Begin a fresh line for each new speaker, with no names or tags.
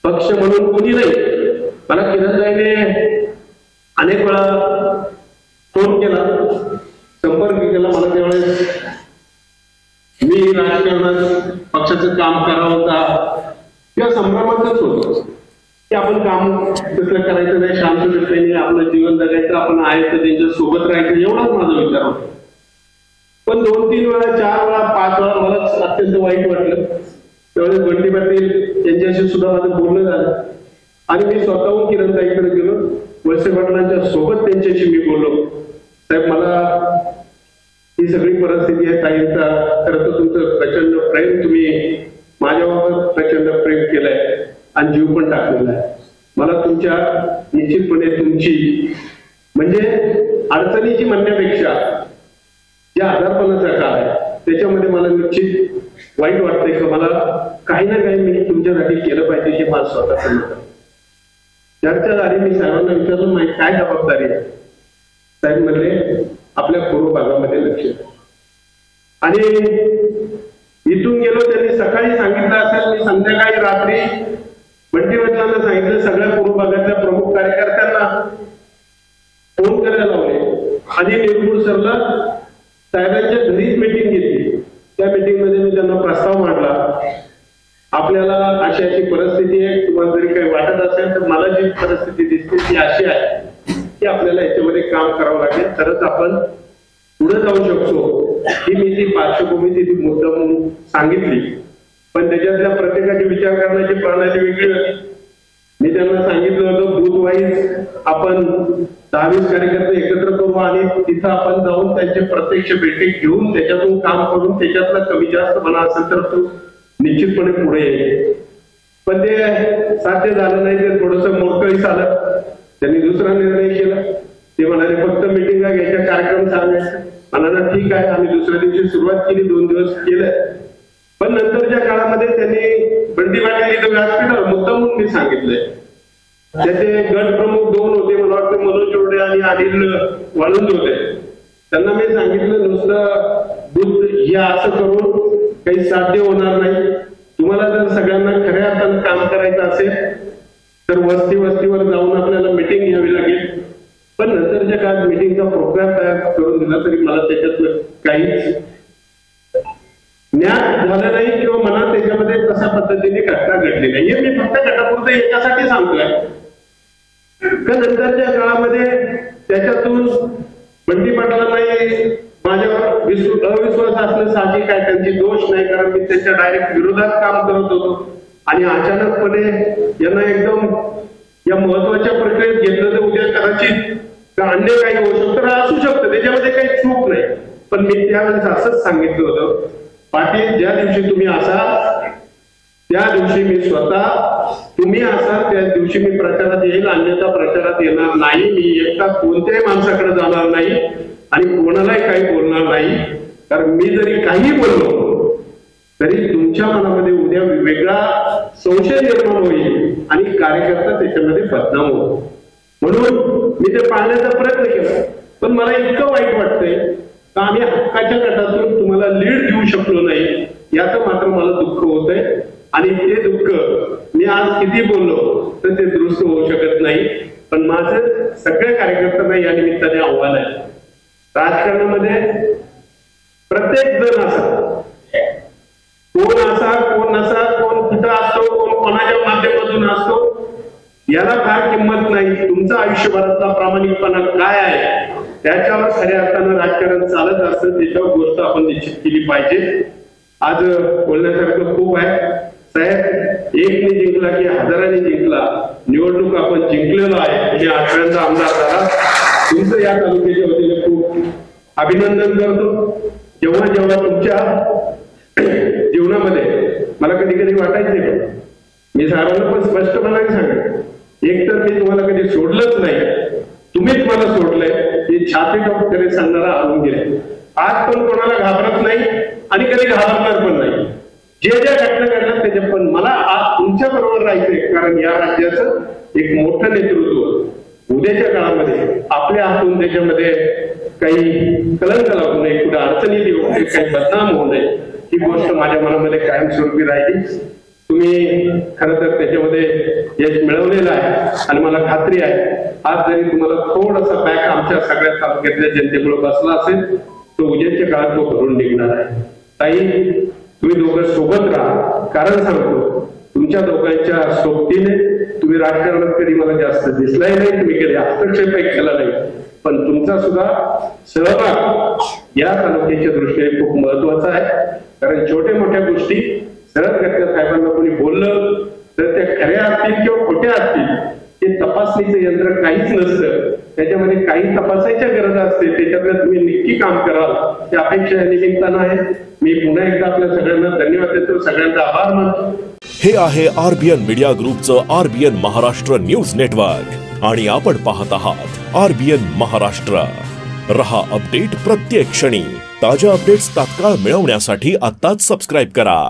पक्ष म्हणून कोणी नाही. मला किरणताईने अनेक वेळा फोन केला, संपर्क केला. मला त्यावेळेस मी राजकारणात पक्षाचं काम करावं का या संभ्रमातच होतो की आपण काम कसं करायचं नाही, शांततेने आपलं जीवन जगायचं, आपण आहे तर त्यांच्या सोबत राहायचं, एवढाच माझा विचार होता. पण 2-3 वेळा, 4 वेळा, 5 वेळा मलाच अत्यंत वाईट वाटलं. त्यावेळेस बंटी पाटील यांच्याशी सुद्धा माझं बोलणं झालं आणि मी स्वतःहून किरणताईकडे गेलो, वळसे पाटलांच्या सोबत त्यांच्याशी मी बोललो. साहेब, मला ही सगळी परिस्थिती आहे ताईंचा, खरं तर तुमचं प्रचंड प्रेम, तुम्ही माझ्यावर प्रचंड प्रेम केलंय आणि जीव पण टाकलेला आहे. मला तुमच्या निश्चितपणे तुमची म्हणजे अडचणीची म्हणण्यापेक्षा ज्या आजारपणाचा काळ आहे त्याच्यामध्ये मला निश्चित वाईट वाटतंय की मला काही ना काही मी तुमच्यासाठी केलं पाहिजे हे मला स्वतःच मत. चर्चा झाली, मी साहेबांना विचारलं माहिती काय जबाबदारी आहे. साहेब म्हणले आपल्या पूर्व भागामध्ये लक्ष. आणि इथून गेलो, त्यांनी सकाळी सांगितलं असेल, मी संध्याकाळी रात्री बंटी पाटलांना सांगितलं, सगळ्या पूर्व भागातल्या प्रमुख कार्यकर्त्यांना फोन करायला लावले आणि निर्मूळ सरला साहेबांच्या घरीच मीटिंग घेतली. त्या मीटिंग मध्ये मी त्यांना प्रस्ताव मांडला, आपल्याला अशी अशी परिस्थिती आहे, तुम्हाला जरी काही वाटत असेल तर मला जी परिस्थिती दिसते ती अशी आहे की आपल्याला याच्यामध्ये काम करावं लागेल, तरच आपण पुढे जाऊ शकतो. ही मी ती पार्श्वभूमी ती मुद्दा म्हणून सांगितली. पण त्याच्यातल्या प्रत्येकाची विचार करण्याची प्रणाली वेगळी होती. मी त्यांना सांगितलं होतं बूथ वाईज आपण 10-20 कार्यकर्ते एकत्र करू आणि तिथं आपण जाऊन त्यांचे प्रत्यक्ष बैठक घेऊन त्याच्यातून काम करून त्याच्यातला कमी जास्त म्हणा असेल तर तो निश्चितपणे पुढे येईल. पण ते साध्य झालं नाही, ते थोडस मोडकळीस आलं. त्यांनी दुसरा निर्णय केला. ते म्हणाले फक्त मिटिंगा घ्यायच्या, कार्यक्रम सांगायचा. म्हणाला ठीक आहे, आम्ही दुसऱ्या दिवशी सुरुवात केली, 2 दिवस केलं. पण नंतरच्या काळामध्ये त्यांनी बंटी पाटील इथं व्यासपीठावर मुद्दा म्हणून मी सांगितलंय, त्याचे गट प्रमुख 2 होते, मला वाटतं मनोज चोरडे आणि अनिल वाळुंज होते. त्यांना मी सांगितलं नुसतं बुद्ध या असं करून काही साध्य होणार नाही. तुम्हाला जर सगळ्यांना खऱ्या अर्थानं काम करायचं असेल तर वस्तीवर जाऊन आपल्याला मिटिंग घ्यावी लागेल. पण नंतरच्या काळात मिटिंगचा प्रोग्राम तयार करून दिला तरी मला त्याच्यात काहीच ज्ञान झालं नाही किंवा मला त्याच्यामध्ये कशा पद्धतीने घटना घडली नाही. हे मी फक्त गटापुरतं एकासाठी सांगतोय का नंतरच्या काळामध्ये त्याच्यातून बंटी पाटलांनाही माझ्यावर अविश्वास असणं साहजिक आहे, त्यांची दोष नाही, कारण मी त्यांच्या डायरेक्ट विरोधात काम करत होतो. आणि अचानकपणे यांना एकदम या महत्वाच्या प्रक्रियेत घेतलं तर उद्या कदाचित अन्य काही होऊ शकतं, असू शकतं, त्याच्यामध्ये काही चूक नाही. पण मी त्यावेळेस असंच सांगितलं होतं, पाटील ज्या दिवशी तुम्ही असाल त्या दिवशी मी स्वतः, तुम्ही असाल त्या दिवशी मी प्रचारात येईल, अन्यथा प्रचारात येणार नाही. मी एकटा कोणत्याही माणसाकडे जाणार नाही आणि कोणालाही काही बोलणार नाही. कारण मी जरी काही बोललो तरी तुमच्या मनामध्ये उद्या वेगळा संशय निर्माण होईल आणि कार्यकर्ता त्याच्यामध्ये बदनाम होतो. म्हणून मी ते पाळण्याचा प्रयत्न केला. पण मला इतकं वाईट वाटतंय का आम्ही हक्काच्या गटातून तुम्हाला लीड देऊ शकलो नाही, याचं मात्र मला दुःख होतंय. आणि ते दुःख मी आज किती बोललो तर ते दुरुस्त होऊ शकत नाही. पण माझं सगळ्या कार्यकर्त्यांना या निमित्ताने आव्हान आहे, राजकारणामध्ये प्रत्येक जण असा, कोण असा कोण नसा, कोण कुठं असतो, कोण कोणाच्या माध्यमातून असतो, याला फार किंमत नाही. तुमचा आयुष्यभरातला प्रामाणिकपणा काय आहे त्याच्यावर खऱ्या अर्थानं राजकारण चालत असतं, त्याच्यावर गोष्ट आपण निश्चित केली पाहिजे. आज बोलण्यासारखं खूप आहे साहेब. एकने जिंकला की हजाराने जिंकला, निवडणूक आपण जिंकलेलो आहे. मी आजपर्यंत आमदार झाला, तुमचं या तालुक्याच्या वतीने खूप अभिनंदन करतो. जेव्हा जेव्हा तुमच्या जीवनामध्ये मला कधी कधी वाटायचे, मी साहेबांना पण स्पष्टपणाने सांगेन, एकतर मी तुम्हाला कधी सोडलंच नाही, तुम्हीच मला सोडलंय, हे छाती टॉप करे सांगणारा आणून गेले. आज पण कोणाला घाबरत नाही आणि कधी घाबरणार पण नाही. जे ज्या घटना घडल्या त्याच्या, पण मला आज तुमच्या बरोबर राहायचंय, कारण या राज्याचं एक मोठं नेतृत्व उद्याच्या काळामध्ये आपल्या हातून त्याच्यामध्ये काही कलंक लागू नये, कुठे अडचणी येऊ नये, काही बदनाम होऊ नये, ही गोष्ट माझ्या मनामध्ये कायमस्वरूपी राहिली. तुम्ही खरं तर त्याच्यामध्ये यश मिळवलेलं आहे आणि मला खात्री आहे आज जरी तुम्हाला थोडासा बॅक आमच्या सगळ्या तालुक्यातल्या जनतेमुळे बसला असेल तो उद्याच्या काळात तो भरून निघणार आहे. ताई तुम्ही दोघं सोबत राहा. कारण सांगतो तुमच्या दोघांच्या सोबतीने तुम्ही राजकारणात कधी मला जास्त दिसलाही नाही, तुम्ही कधी हस्तक्षेपही केला नाही, पण तुमचा सुद्धा सहभाग या तालुक्याच्या दृष्टीने खूप महत्वाचा आहे. कारण छोट्या मोठ्या गोष्टी सरळ गटकर साहेबांना कोणी बोललं तर त्या खऱ्या असतील किंवा खोट्या असतील ते तपासणीचं यंत्र काहीच नसतं, त्याच्यामध्ये काही तपासायच्या गरज असते, त्याच्यातलं तुम्ही नक्की काम कराल ही अपेक्षा या निमित्तानं आहे. मी पुन्हा एकदा आपल्या सगळ्यांना धन्यवाद देतो, सगळ्यांचा आभार मानतो.
हे आहे आरबीएन मीडिया ग्रुपचं आरबीएन महाराष्ट्र न्यूज नेटवर्क आणि आपण पाहत आहात आरबीएन महाराष्ट्र. रहा अपडेट प्रत्येक क्षणी. ताज्या अपडेट्स तात्काळ मिळवण्यासाठी आत्ताच सबस्क्राईब करा.